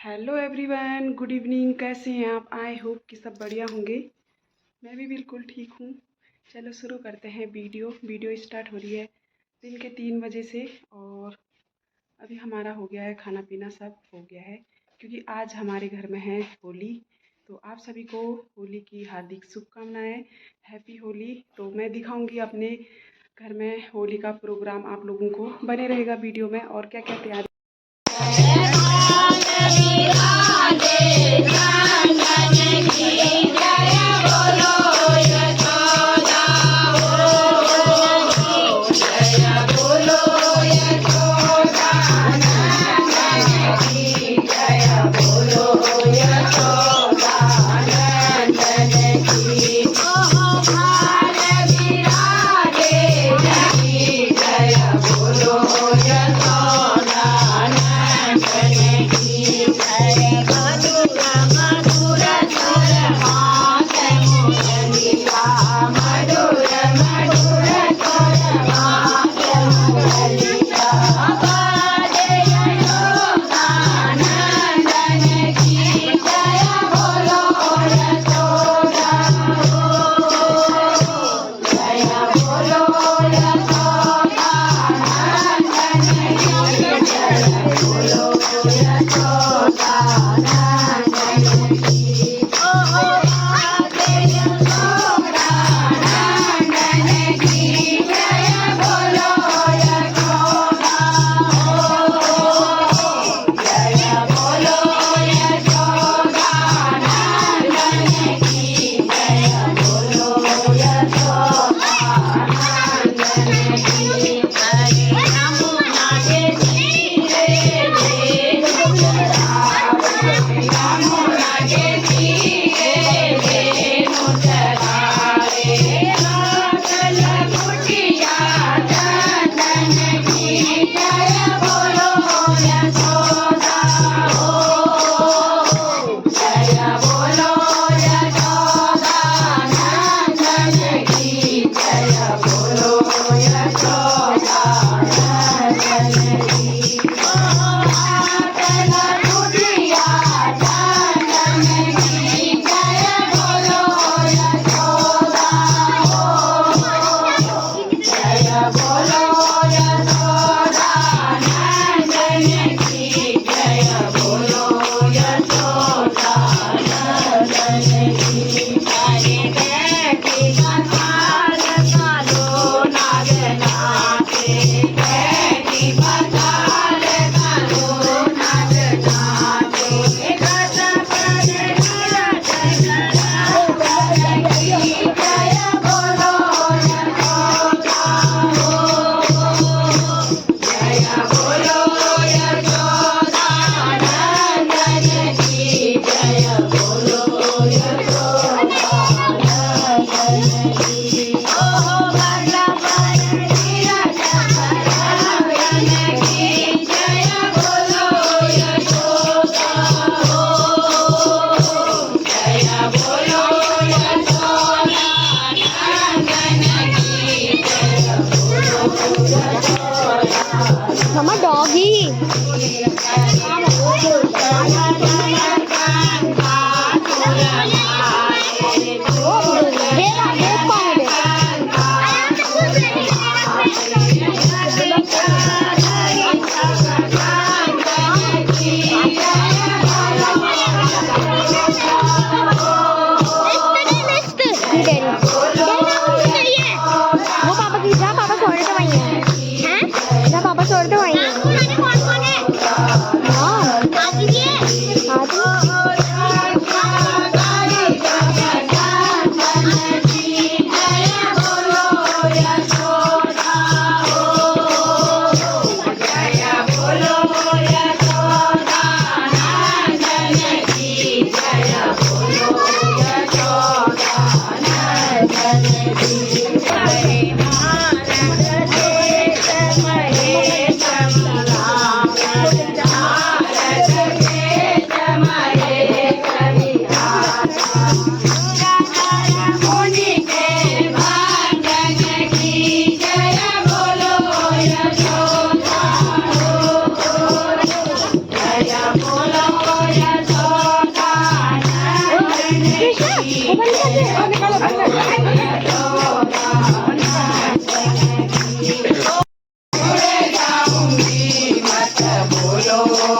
Hello everyone, good evening. कैसे हैं आप? आई होप कि सब बढ़िया होंगे। मैं भी बिल्कुल ठीक हूँ। चलो शुरू करते हैं। वीडियो स्टार्ट हो रही है दिन के 3 बजे से और अभी हमारा हो गया है खाना पीना, सब हो गया है क्योंकि आज हमारे घर में है होली। तो आप सभी को होली की हार्दिक शुभकामनाएं। हैप्पी होली। तो मैं दिखाऊंगी अपने घर में होली का प्रोग्राम आप लोगों को। बने रहेगा वीडियो में और क्या क्या तैयारी।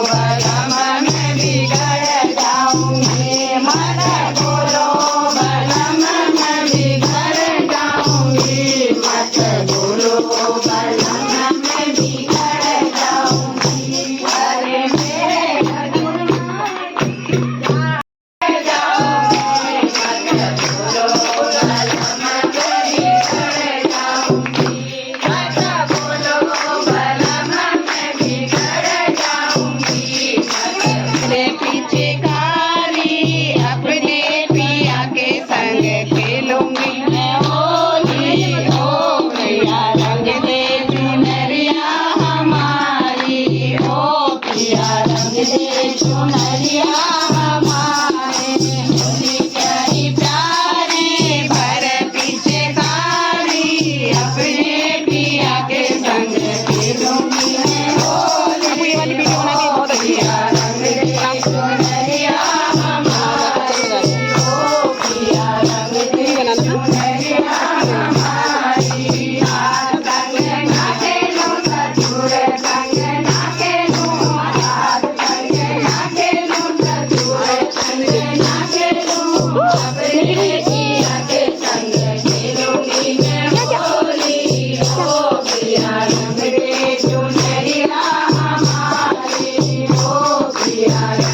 बलम मैं बिगड़ जाऊंगी, मत बोलो बलम मैं बिगड़ जाऊंगी, मत बोलो बलम मैं बिगड़ जाऊंगी। अरे मेरे पीछे कारी अपने पिया के संग खेलूंगी मैं होली हो भैया, रंग दे चुनरिया हमारी, ओ पिया रंग दे चुनरिया हमारे, होली प्यारी प्यारी भर पीछे कारी अपने पिया के संग खेलूंगी मैं होली। आपको ये वाली वीडियो बना के बहुत अच्छी है। चुनरिया हमारी, ओ पिया रंग दे चुनरिया हमारी, हाथ संग नाचे लो ससुर संग नाचे लो, हाथ संग नाचे लो ससुर संग नाचे लो, अपने पिया के संग खेलूंगी मैं होली, ओ पिया रंग दे चुनरिया हमारी, ओ पिया